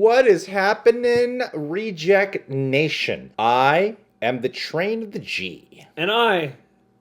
What is happening, Reject Nation? I am the train of the G. And I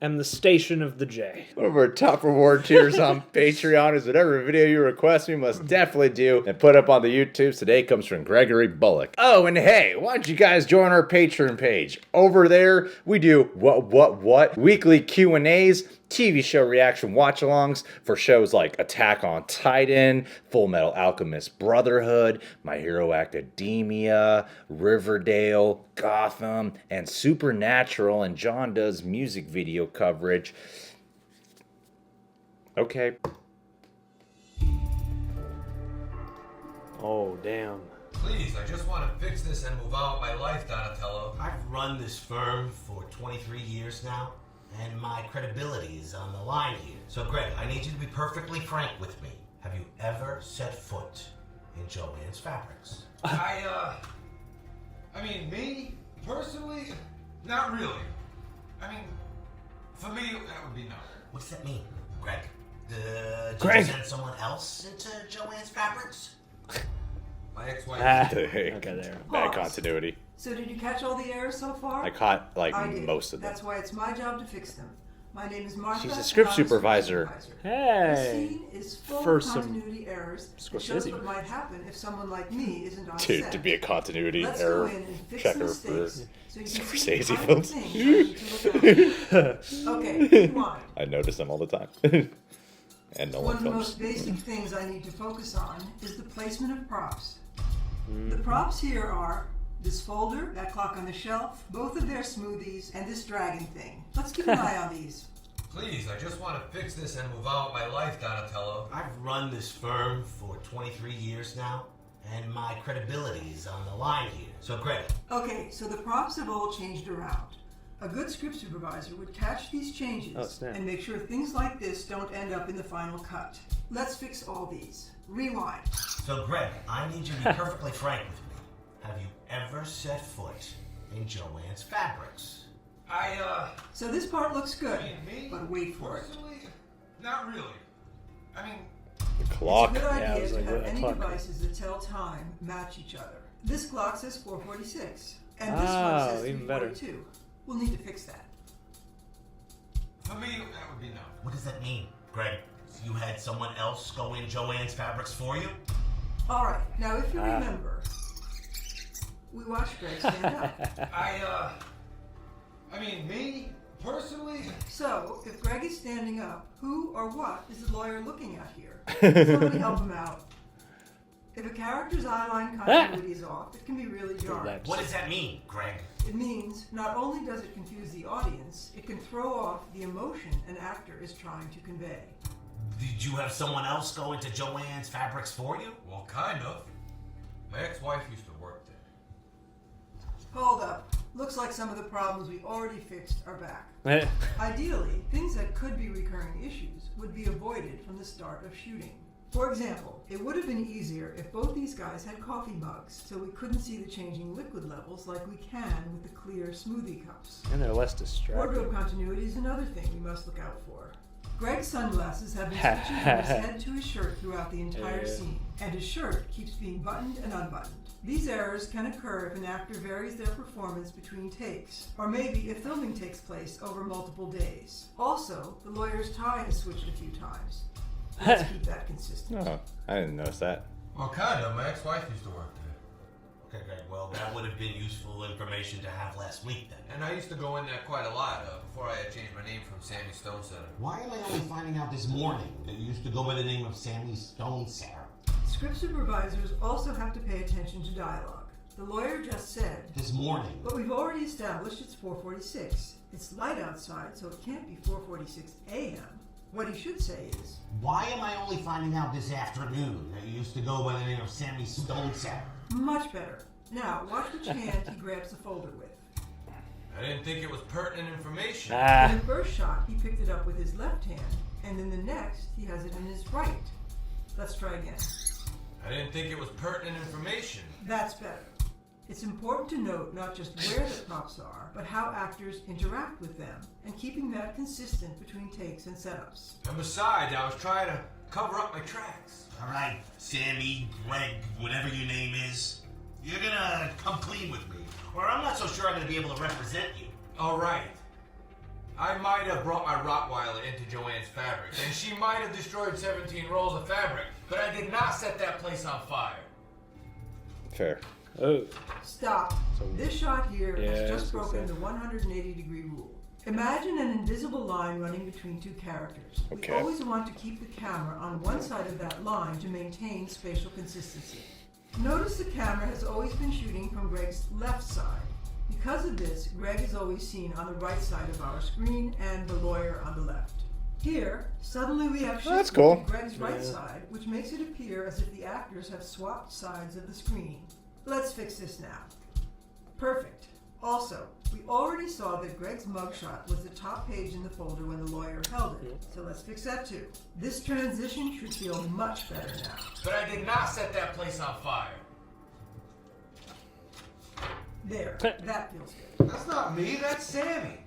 am the station of the J. One of our top reward tiers on Patreon is whatever video you request, we must definitely do and put up on the YouTubes. Today comes from Gregory Bullock. Oh, and hey, why don't you guys join our Patreon page? Over there, we do what? Weekly Q&As, TV show reaction watch-alongs for shows like Attack on Titan, Full Metal Alchemist Brotherhood, My Hero Academia, Riverdale, Gotham, and Supernatural, and John does music video coverage. Okay. Oh, damn. Please, I just want to fix this and move on with my life, Donatello. I've run this firm for 23 years now, and my credibility is on the line here. So, Greg, I need you to be perfectly frank with me. Have you ever set foot in Joanne's Fabrics? I mean, me, personally, not really. I mean, for me, that would be no. What does that mean, Greg? Did Greg. you send someone else into Joanne's Fabrics? My ex-wife. Okay, there. Bad continuity. So did you catch all the errors so far? I caught, I did. most of them. That's why it's my job to fix them. My name is Martha. She's a and script I'm supervisor. The Hey. scene is full For of some continuity errors. It Scorsese shows what might happen if someone like me isn't on Dude, set. to be a continuity Let's error go in and fix checker the for mistakes so you can see Scorsese the kind films. of things I need to look out. Okay, rewind. I notice them all the time. And no One one of the films. most basic things I need to focus on is the placement of props. The props here are this folder, that clock on the shelf, both of their smoothies, and this dragon thing. Let's keep an eye on these. Please, I just want to fix this and move on with my life, Donatello. I've run this firm for 23 years now, and my credibility is on the line here. So, Greg. Okay, so the props have all changed around. A good script supervisor would catch these changes and make sure things like this don't end up in the final cut. Let's fix all these. Rewind. So, Greg, I need you to be perfectly frank with me. Have you ever set foot in Joanne's Fabrics? So this part looks good, I mean, me, but wait for it. personally, not really. I mean, The clock. It's a good Yeah, I idea was to like, have what, a any clock? devices that tell time match each other. This clock says 4:46, and this Oh, one says even better. 3:42. We'll need to fix that. for me, that would be no. What does that mean, Greg? You had someone else go in Joanne's Fabrics for you? All right, now if you remember, we watched Greg stand up. I mean, me, personally, So, if Greg is standing up, who or what is the lawyer looking at here? Somebody help him out. If a character's eyeline continuity is off, it can be really jarring. What does that mean, Greg? It means not only does it confuse the audience, it can throw off the emotion an actor is trying to convey. Did you have someone else go into Joanne's Fabrics for you? well, kind of. My ex-wife used to work there. Hold up. Looks like some of the problems we already fixed are back. Ideally, things that could be recurring issues would be avoided from the start of shooting. For example, it would have been easier if both these guys had coffee mugs, so we couldn't see the changing liquid levels like we can with the clear smoothie cups. And they're less distracting. Wardrobe continuity is another thing we must look out for. Greg's sunglasses have been switching from his head to his shirt throughout the entire scene, and his shirt keeps being buttoned and unbuttoned. These errors can occur if an actor varies their performance between takes, or maybe if filming takes place over multiple days. Also, the lawyer's tie has switched a few times. Let's keep that consistent. Oh, I didn't notice that. Well, kind of. My ex-wife used to work there. Okay, Greg, well, that would have been useful information to have last week then. And I used to go in there quite a lot before I had changed my name from Sammy Stone Center. Why am I only finding out this morning that you used to go by the name of Sammy Stone Sarah? Script supervisors also have to pay attention to dialogue. The lawyer just said, This morning. but we've already established it's 4:46. It's light outside, so it can't be 4:46 a.m. What he should say is, Why am I only finding out this afternoon that you used to go by the name of Sammy Stone Sarah? much better. Now, watch which hand he grabs the folder with. I didn't think it was pertinent information. In the first shot, he picked it up with his left hand, and in the next, he has it in his right. Let's try again. I didn't think it was pertinent information. That's better. It's important to note not just where the props are, but how actors interact with them, and keeping that consistent between takes and setups. And besides, I was trying to cover up my tracks. All right, Sammy, Greg, whatever your name is. You're gonna come clean with me, or I'm not so sure I'm gonna be able to represent you. All right. I might have brought my Rottweiler into Joanne's fabric, and she might have destroyed 17 rolls of fabric, but I did not set that place on fire. Fair. Oh. Stop. This shot here Yeah, has I just was broken gonna the 180-degree rule. Imagine an invisible line running between two characters. Okay. We always want to keep the camera on one side of that line to maintain spatial consistency. Notice the camera has always been shooting from Greg's left side. Because of this, Greg is always seen on the right side of our screen and the lawyer on the left. Here, suddenly we have That's shifted cool. to Greg's right side, which makes it appear as if the actors have swapped sides of the screen. Let's fix this now. Perfect. Also, we already saw that Greg's mugshot was the top page in the folder when the lawyer held it, so let's fix that too. This transition should feel much better now. But I did not set that place on fire. There, that feels good. That's not me, that's Sammy.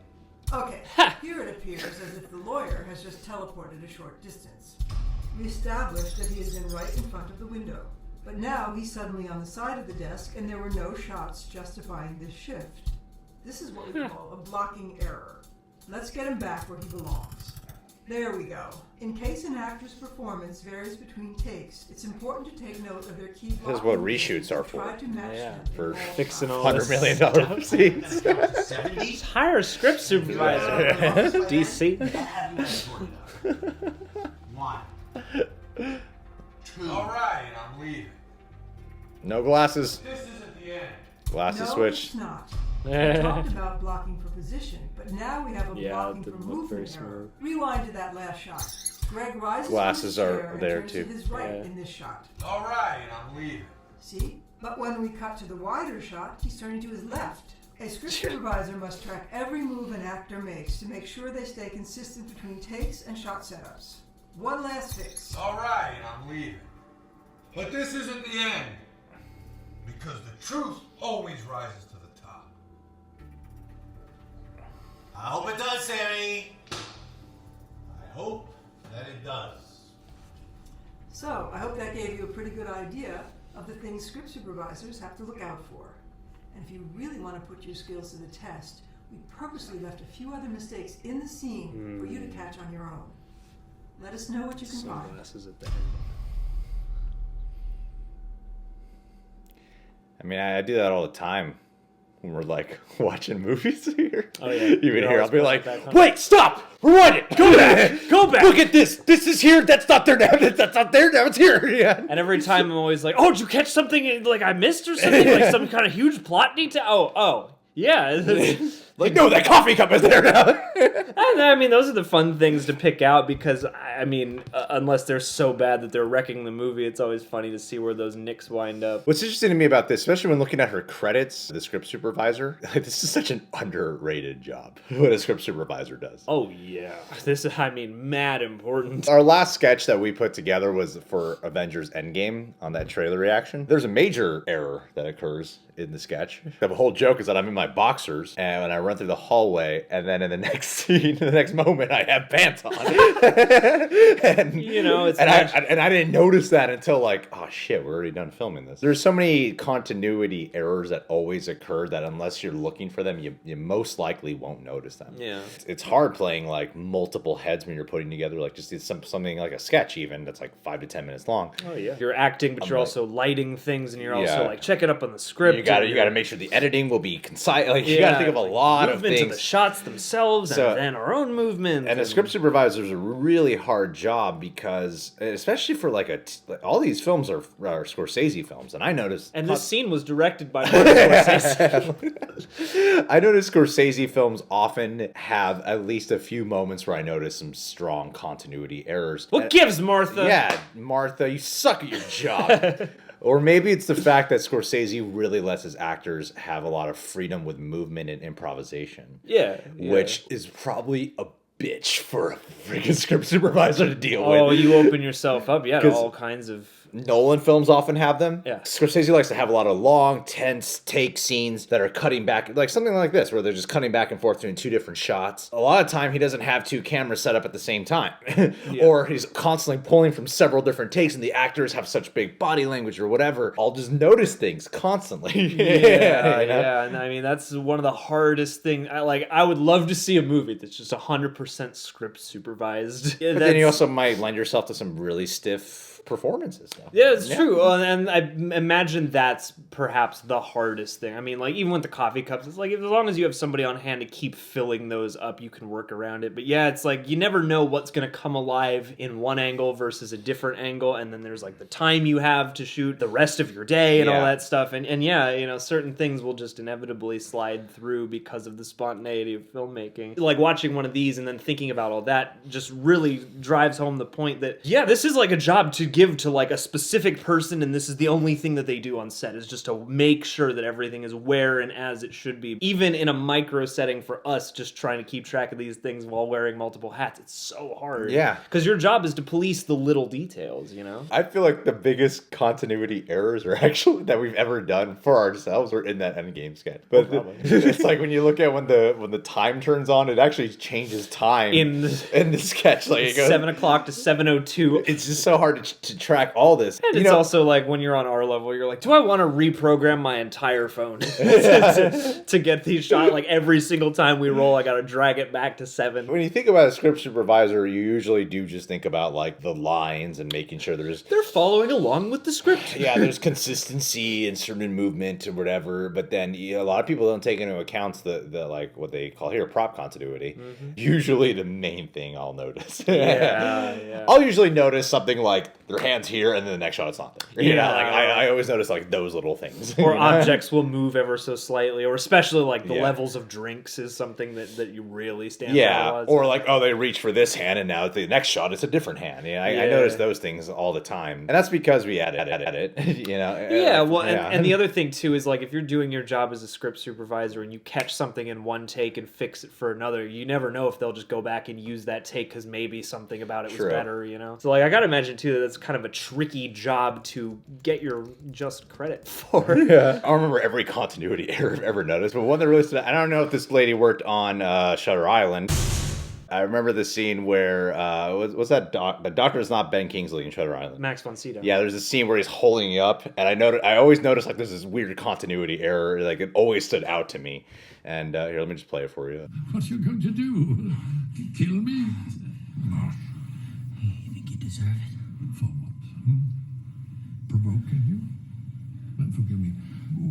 Okay, here it appears as if the lawyer has just teleported a short distance. We established that he is in right in front of the window, but now he's suddenly on the side of the desk and there were no shots justifying this shift. This is what we call a blocking error. Let's get him back where he belongs. There we go. In case an actor's performance varies between takes, it's important to take note of their key blocking. This is what reshoots are for. Try to match Yeah, them in for all fixing shots. all $100 million scenes. 70s? Hire a script supervisor. DC. One. Two. All right, I'm leaving. No glasses. This isn't the end. Glasses No, switch. it's not. We talked about blocking for position, but now we have a Yeah, blocking it for didn't look very movement error. smooth. Rewind to that last shot. Greg rises Glasses from his are chair and there turns too. to his right Yeah. in this shot. All right, I'm leaving. See? But when we cut to the wider shot, he's turning to his left. A script supervisor must track every move an actor makes to make sure they stay consistent between takes and shot setups. One last fix. All right, I'm leaving. But this isn't the end. Because the truth always rises to the top. I hope it does, Sammy. I hope that it does. So, I hope that gave you a pretty good idea of the things script supervisors have to look out for. And if you really want to put your skills to the test, we purposely left a few other mistakes in the scene for you to catch on your own. Let us know what you can find. Sunglasses at the end. I mean, I do that all the time when we're like watching movies here. Oh, yeah. Even You here, always I'll be put like, that back on. wait, stop! Rewind it! Go back! Go back! Look at this! This is here! That's not there now! That's not there now! It's here! Yeah. And every time I'm always like, oh, did you catch something like I missed or something? Like some kind of huge plot detail? Oh, yeah. Like, no, that coffee cup is there now! And I mean, those are the fun things to pick out because, I mean, unless they're so bad that they're wrecking the movie, it's always funny to see where those nicks wind up. What's interesting to me about this, especially when looking at her credits, the script supervisor, this is such an underrated job, what a script supervisor does. Oh, yeah. This is, I mean, mad important. Our last sketch that we put together was for Avengers Endgame on that trailer reaction. There's a major error that occurs in the sketch. The whole joke is that I'm in my boxers and when I run through the hallway and then in the next scene, the next moment, I have pants on. And, You know, it's and not- I didn't notice that until like, oh shit, we're already done filming this. There's so many continuity errors that always occur that unless you're looking for them, you most likely won't notice them. Yeah. It's hard playing like multiple heads when you're putting together like just something like a sketch even that's like 5 to 10 minutes long. Oh, yeah. You're acting, but you're like- also lighting things and you're Yeah. also like checking up on the script. You got and to make sure the editing will be concise. Like you got to think of a lot of movement things. of the shots themselves So- and then our own movement. And a script supervisor is a really hard job because, especially for like all these films are Scorsese films, and I noticed. And this scene was directed by Martin Scorsese. I noticed Scorsese films often have at least a few moments where I notice some strong continuity errors. What gives, Martha? Yeah, Martha, you suck at your job. Or maybe it's the fact that Scorsese really lets his actors have a lot of freedom with movement and improvisation. Yeah. Which is probably a bitch for a freaking script supervisor to deal with. Oh, you open yourself up, yeah, to 'Cause- all kinds of Nolan films often have them. Yeah. Scorsese likes to have a lot of long, tense take scenes that are cutting back, like something like this, where they're just cutting back and forth between two different shots. A lot of time, he doesn't have two cameras set up at the same time. Or he's constantly pulling from several different takes, and the actors have such big body language or whatever. I'll just notice things constantly. Yeah, and I mean, that's one of the hardest things. I would love to see a movie that's just 100% script supervised. But then you also might lend yourself to some really stiff performances. Though. Yeah, it's true. And I imagine that's perhaps the hardest thing. I mean, like, even with the coffee cups, it's like, as long as you have somebody on hand to keep filling those up, you can work around it. But yeah, it's like, you never know what's going to come alive in one angle versus a different angle. And then there's like the time you have to shoot the rest of your day and all that stuff. And yeah, you know, certain things will just inevitably slide through because of the spontaneity of filmmaking. Like, watching one of these and then thinking about all that just really drives home the point that, yeah, this is like a job to give to like a specific person, and this is the only thing that they do on set, is just to make sure that everything is where and as it should be. Even in a micro setting for us, just trying to keep track of these things while wearing multiple hats, it's so hard. Yeah. Because your job is to police the little details, you know? I feel like the biggest continuity errors are actually that we've ever done for ourselves are in that Endgame sketch. But it's like when you look at when the time turns on, it actually changes time in the sketch. Like it goes 7 o'clock to 7:02. It's just so hard to track all this. And it's also like when you're on our level, you're like, do I want to reprogram my entire phone to get these shots? Like every single time we roll, I got to drag it back to 7. When you think about a script supervisor, you usually do just think about like the lines and making sure they're following along with the script. Yeah, there's consistency and certain movement or whatever. But then a lot of people don't take into account the like what they call here prop continuity. Usually the main thing I'll notice. Yeah. I'll usually notice something like their hands here and then the next shot it's not there. You know, like I always notice like those little things. Or objects will move ever so slightly, or especially like the levels of drinks is something that you really stand out. Or like, oh, they reach for this hand and now the next shot it's a different hand. I notice those things all the time. And that's because we edit, you know. Yeah, well, and the other thing too is like if you're doing your job as a script supervisor and you catch something in one take and fix it for another, you never know if they'll just go back and use that take because maybe something about it was better, you know? So like I gotta imagine too that that's kind of a tricky job to get your just credit for. Yeah. I don't remember every continuity error I've ever noticed, but one that really stood out, I don't know if this lady worked on Shutter Island. I remember the scene where, what's that? The doctor is not Ben Kingsley in Shutter Island. Max von Sydow. Yeah, there's a scene where he's holding you up, and I always notice like there's this weird continuity error, like it always stood out to me. And here, let me just play it for you. What you going to do? Kill me? Gosh. You think you deserve it? For what? Provoking you? And forgive me,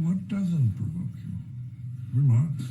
what doesn't provoke you? Remarks?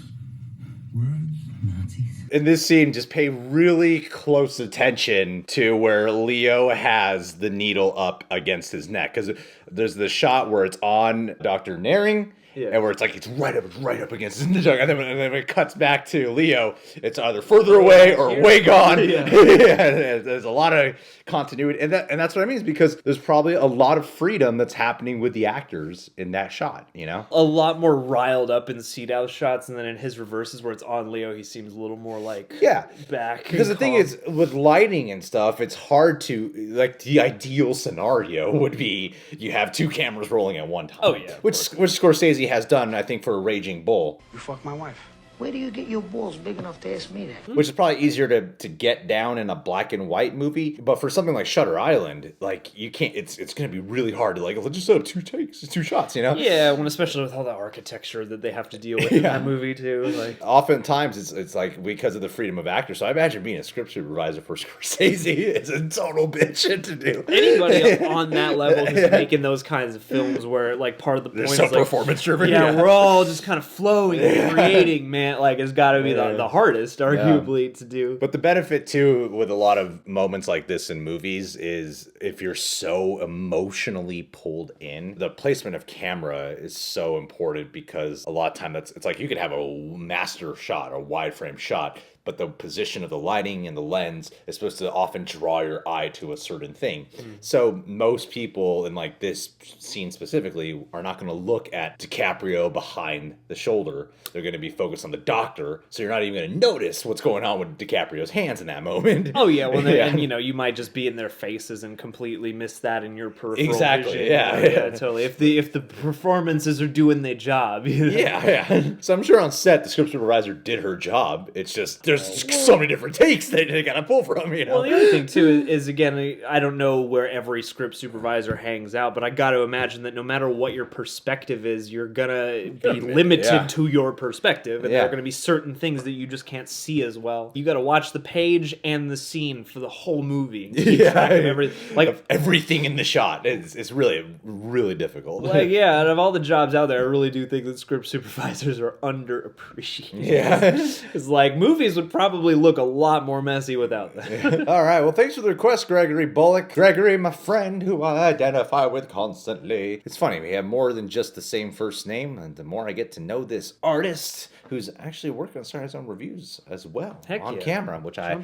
Words? Nazis? In this scene, just pay really close attention to where Leo has the needle up against his neck. Because there's the shot where it's on Dr. Naring, and where it's like it's right up against his neck. And then when it cuts back to Leo, it's either further away or way gone. There's a lot of continuity. And that's what I mean, is because there's probably a lot of freedom that's happening with the actors in that shot, you know? A lot more riled up in Sydow's shots, and then in his reverses where it's on Leo, he seems a little more like back. Because the thing is, with lighting and stuff, it's hard to, like, the ideal scenario would be you have two cameras rolling at one time. Oh, yeah. Which Scorsese has done, I think, for Raging Bull. You fuck my wife. Where do you get your balls big enough to ask me that? Which is probably easier to get down in a black and white movie. But for something like Shutter Island, like, you can't, it's going to be really hard to, like, let's just set up two takes, two shots, you know? Yeah, especially with all the architecture that they have to deal with in that movie, too. Like, oftentimes, it's like, because of the freedom of actors. So I imagine being a script supervisor for Scorsese is a total bitch to do. Anybody on that level who's making those kinds of films where, like, part of the point is, like, performance-driven. Yeah, we're all just kind of flowing and creating, man. Like, it's got to be the hardest, arguably, to do. But the benefit, too, with a lot of moments like this in movies is if you're so emotionally pulled in, the placement of camera is so important because a lot of time it's like you could have a master shot, a wide frame shot, but the position of the lighting and the lens is supposed to often draw your eye to a certain thing. So most people in like this scene specifically are not going to look at DiCaprio behind the shoulder. They're going to be focused on the doctor, so you're not even going to notice what's going on with DiCaprio's hands in that moment. Oh yeah, well, and you might just be in their faces and completely miss that in your peripheral vision. Yeah, totally. If the performances are doing their job. Yeah. So I'm sure on set the script supervisor did her job. It's just there's so many different takes that they gotta pull from. Well, the other thing too is again, I don't know where every script supervisor hangs out, but I got to imagine that no matter what your perspective is, you're gonna be limited to your perspective, and there are gonna be certain things that you just can't see as well. You got to watch the page and the scene for the whole movie. And keep track of everything in the shot. It's really difficult. Like, yeah, out of all the jobs out there, I really do think that script supervisors are underappreciated. Yeah. It's like, movies would probably look a lot more messy without that. All right, well, thanks for the request, Gregory Bullock. Gregory, my friend, who I identify with constantly. It's funny, we have more than just the same first name, and the more I get to know this artist, who's actually working on starting his own reviews as well on camera, which I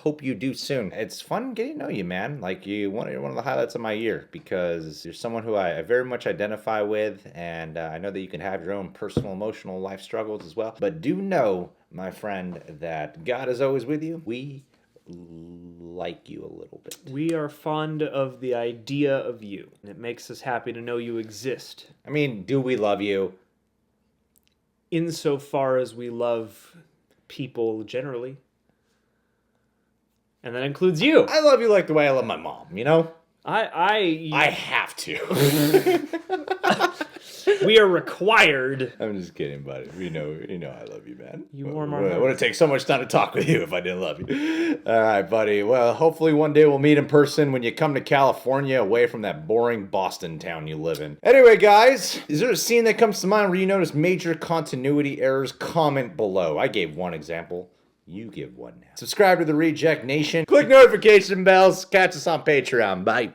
hope you do soon. It's fun getting to know you, man. Like, you're one of the highlights of my year, because you're someone who I very much identify with, and I know that you can have your own personal, emotional life struggles as well. But do know, my friend, that God is always with you. We like you a little bit. We are fond of the idea of you, and it makes us happy to know you exist. I mean, do we love you? Insofar as we love people generally. And that includes you. I love you like the way I love my mom, you know? I have to. We are required. I'm just kidding, buddy. You know I love you, man. You warm our heart. It wouldn't take so much time to talk with you if I didn't love you. All right, buddy. Well, hopefully one day we'll meet in person when you come to California, away from that boring Boston town you live in. Anyway, guys, is there a scene that comes to mind where you notice major continuity errors? Comment below. I gave one example. You give one now. Subscribe to the Reject Nation. Click notification bells. Catch us on Patreon. Bye.